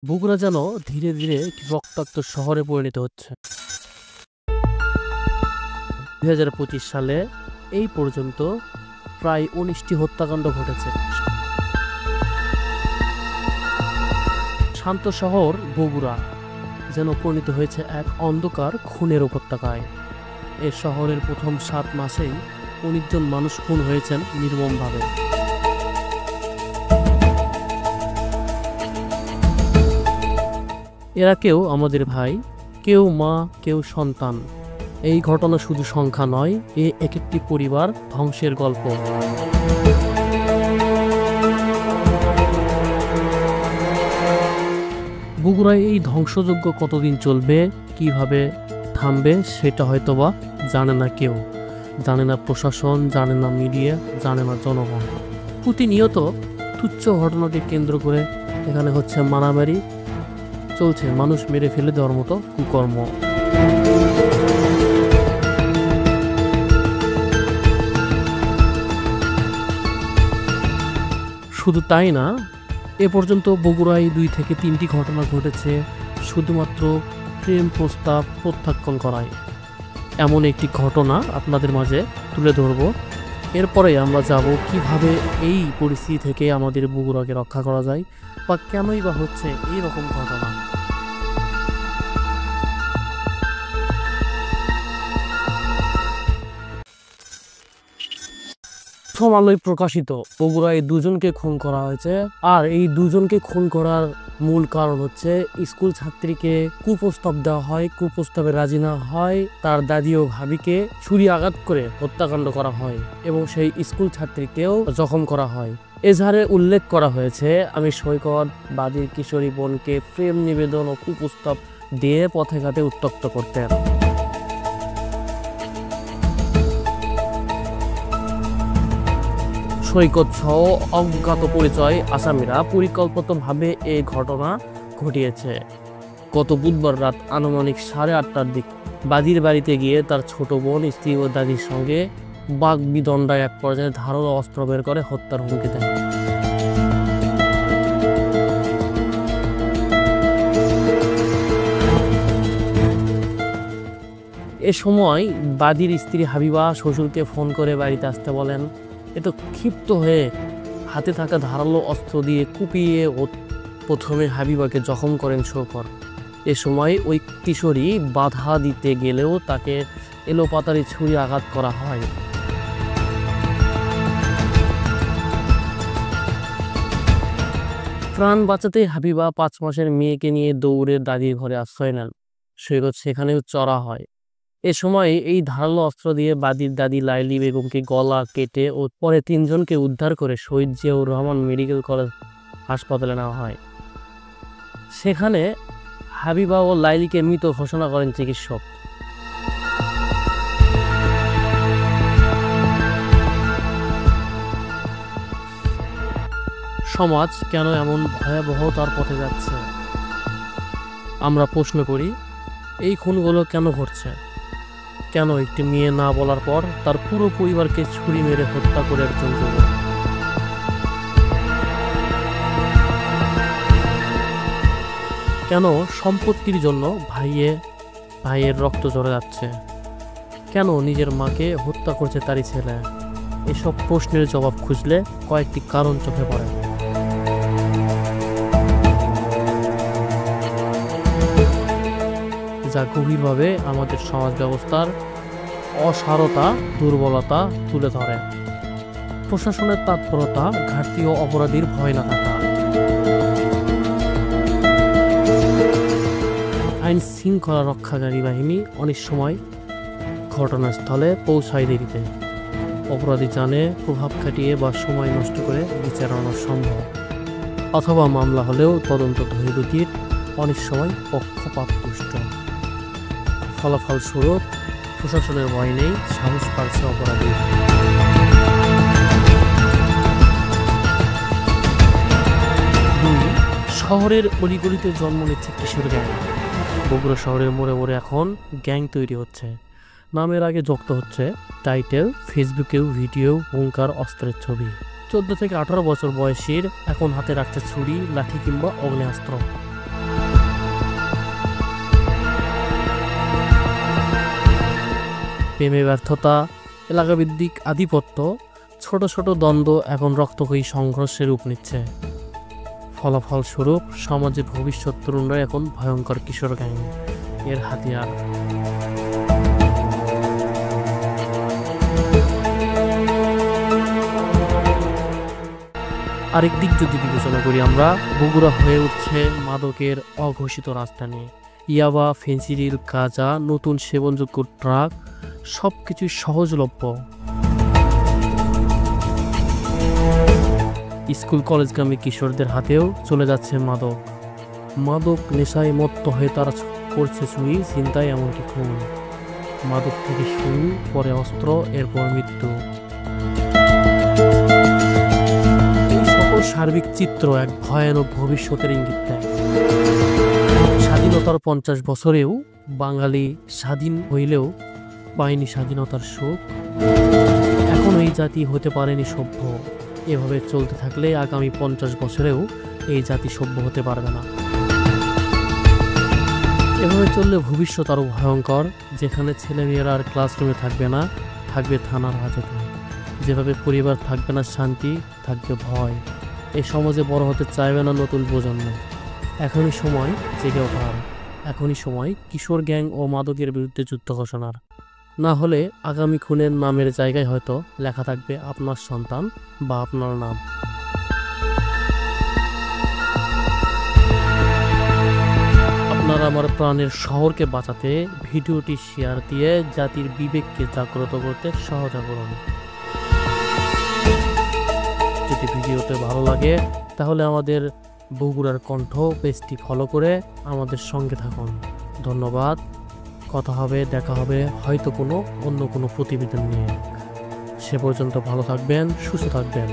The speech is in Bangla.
বগুড়া যেন ধীরে ধীরে একটি রক্তাক্ত শহরে পরিণত হচ্ছে। ২০২৫ সালে এই পর্যন্ত প্রায় ১৯টি হত্যাকাণ্ড ঘটেছে। শান্ত শহর বগুড়া যেন পরিণত হয়েছে এক অন্ধকার খুনের উপত্যকায়। এ শহরের প্রথম ৭ মাসেই ১৯ জন মানুষ খুন হয়েছেন নির্মমভাবে। এরা কেউ আমাদের ভাই, কেউ মা, কেউ সন্তান। এই ঘটনা শুধু সংখ্যা নয়, এক একটি পরিবার ধ্বংসের গল্প। বগুড়ায় এই ধ্বংসযজ্ঞ কতদিন চলবে, কিভাবে থামবে সেটা হয়তোবা জানে না কেউ, জানে না প্রশাসন, জানে না মিডিয়া, জানে না জনগণ। প্রতিনিয়ত তুচ্ছ ঘটনাকে কেন্দ্র করে এখানে হচ্ছে মারামারি, চলছে মানুষ মেরে ফেলে দেওয়ার মতো কুকর্ম। শুধু তাই না, এ পর্যন্ত বগুড়ায় ২ থেকে ৩টি ঘটনা ঘটেছে শুধুমাত্র প্রেম প্রস্তাব প্রত্যাখ্যান করায়। এমন একটি ঘটনা আপনাদের মাঝে তুলে ধরব। এরপরে আমরা যাব কিভাবে এই পরিস্থিতি থেকে আমাদের বগুড়াকে রক্ষা করা যায়, বা কেনই বা হচ্ছে এই রকম ঘটনা। প্রথম আলোয় প্রকাশিত বগুড়ায় ২ জনকে খুন করা হয়েছে। আর এই ২ জনকে খুন করার মূল কারণ হচ্ছে স্কুল ছাত্রীকে কুপ্রস্তাব দেওয়া হয়, কুপ্রস্তাবে রাজি না হয়, তার দাদি ও ভাবিকে ছুরি আঘাত করে হত্যাকাণ্ড করা হয় এবং সেই স্কুল ছাত্রীকেও জখম করা হয়। এজাহারে উল্লেখ করা হয়েছে, আমি সৈকত বাদীর কিশোরী বোনকে প্রেম নিবেদন ও কুপ্রস্তাব দিয়ে পথে ঘাটে উত্ত্যক্ত করতেন। সৈকত সহ অজ্ঞাত পরিচয় আসামিরা পরিকল্পিতভাবে এই ঘটনা ঘটিয়েছে। গত বুধবার রাত আনুমানিক 8:30টার দিক বাদীর বাড়িতে গিয়ে তার ছোট বোন, স্ত্রী ও দাদির সঙ্গে বাগবিতণ্ডায় এক পর্যায়ে ধারালো অস্ত্র বের করে হত্যার হুমকি দেন। এ সময় বাদীর স্ত্রী হাবিবা শ্বশুরকে ফোন করে বাড়িতে আসতে বলেন। এত ক্ষিপ্ত হয়ে হাতে থাকা ধারালো অস্ত্র দিয়ে কুপিয়ে প্রথমে হাবিবাকে জখম করেন শৌকত। এ সময় ওই কিশোরী বাধা দিতে গেলেও তাকে এলোপাতাড়ি ছুরি আঘাত করা হয়। প্রাণ বাঁচাতে হাবিবা 5 মাসের মেয়েকে নিয়ে দৌড়ে দাদির ঘরে আশ্রয় নেন। সৈকত সেখানেও চড়া হয়। এ সময় এই ধারালো অস্ত্র দিয়ে বাদীর দাদি লাইলি বেগমকে গলা কেটে ও পরে 3 জনকে উদ্ধার করে শহীদ জিয়াউর রহমান মেডিকেল কলেজ হাসপাতালে নেওয়া হয়। সেখানে হাবিবা ও লাইলিকে মৃত ঘোষণা করেন চিকিৎসক। সমাজ কেন এমন ভয়াবহতার পথে যাচ্ছে? আমরা প্রশ্ন করি, এই খুনগুলো কেন ঘটছে? কেন একটি মেয়ে না বলার পর তার পুরো পরিবারকে ছুরি মেরে হত্যা করে একজন যুবক? কেন সম্পত্তির জন্য ভাইয়ের রক্ত ঝরে যাচ্ছে? কেন নিজের মাকে হত্যা করছে তারই ছেলে? এসব প্রশ্নের জবাব খুঁজলে কয়েকটি কারণ চোখে পড়ে। যা গভীরভাবে আমাদের সমাজ ব্যবস্থার অসারতা, দুর্বলতা তুলে ধরে। প্রশাসনের তৎপরতা, ঘাটতি ও অপরাধীর ভয় না থাকা। আইন শৃঙ্খলা রক্ষাকারী বাহিনী অনেক সময় ঘটনাস্থলে পৌঁছায় দেরিতে। অপরাধী জানে প্রভাব খাটিয়ে বা সময় নষ্ট করে বিচার আনা সম্ভব, অথবা মামলা হলেও তদন্ত ধীরগতির, অনেক সময় পক্ষপাতদুষ্ট। ফলাফলস্বরূপ প্রশাসনের ভয় নেই, সাহস পাচ্ছে অপরাধী। শহরের অলিগলিতে জন্ম নিচ্ছে কিশোর গ্যাং। বগুড়া শহরের মোড়ে মোড়ে এখন গ্যাং তৈরি হচ্ছে। নামের আগে যুক্ত হচ্ছে টাইটেল, ফেসবুকেও ভিডিও, হুঙ্কার, অস্ত্রের ছবি। 14 থেকে 18 বছর বয়সীর এখন হাতে রাখছে ছুরি, লাঠি কিংবা অগ্নেয়াস্ত্র। প্রেমে ব্যর্থতা, এলাকাভিত্তিক আধিপত্য, ছোট ছোট দ্বন্দ্ব এখন রক্তক্ষয়ী সংঘর্ষের রূপ নিচ্ছে। ফলাফলস্বরূপ সমাজের ভবিষ্যৎ তরুণরা এখন ভয়ঙ্কর কিশোর গ্যাং এর হাতিয়ার। আরেক দিক যদি বিবেচনা করি আমরা, বগুড়া হয়ে উঠছে মাদকের অঘোষিত রাজধানী। ইয়াবা, ফেন্সিডিল, গাঁজা, নতুন সেবনযোগ্য ড্রাগ সবকিছুই সহজলভ্য। স্কুল কলেজগামী কিশোরদের হাতেও চলে যাচ্ছে মাদক। মাদক নেশায় মত্ত হয়ে তারা করছে চুরি, ছিনতাই, এমনকি খুন। মাদক থেকে শুরু, পরে অস্ত্র, এরপর মৃত্যু। এই সকল সার্বিক চিত্র এক ভয়ানক ভবিষ্যতের ইঙ্গিত দেয়। স্বাধীনতার 50 বছরেও বাঙালি স্বাধীন হইলেও পায়নি স্বাধীনতার সুখ। এখন এই জাতি হতে পারেনি সভ্য। এভাবে চলতে থাকলে আগামী 50 বছরেও এই জাতি সভ্য হতে পারবে না। এভাবে চললে ভবিষ্যৎ আরও ভয়ঙ্কর, যেখানে ছেলেমেয়েরা আর ক্লাসরুমে থাকবে না, থাকবে থানার হাজতে। যেভাবে পরিবার থাকবে না শান্তি, থাকবে ভয়। এই সমাজে বড় হতে চাইবে না নতুন প্রজন্ম। এখনই সময় জেগে ওঠার, এখনই সময় কিশোর গ্যাং ও মাদকের বিরুদ্ধে যুদ্ধ ঘোষণার। না হলে আগামী খুনের নামের জায়গায় হয়তো লেখা থাকবে আপনার সন্তান বা আপনার নাম। আপনারা আমার প্রাণের শহরকে বাঁচাতে ভিডিওটি শেয়ার দিয়ে জাতির বিবেককে জাগ্রত করতে সহায়তা করুন। যদি ভিডিওতে ভালো লাগে তাহলে আমাদের বগুড়ার কণ্ঠ পেজটি ফলো করে আমাদের সঙ্গে থাকুন। ধন্যবাদ। কথা হবে, দেখা হবে হয়তো অন্য কোনো প্রতিবেদন নিয়ে। সে পর্যন্ত ভালো থাকবেন, সুস্থ থাকবেন।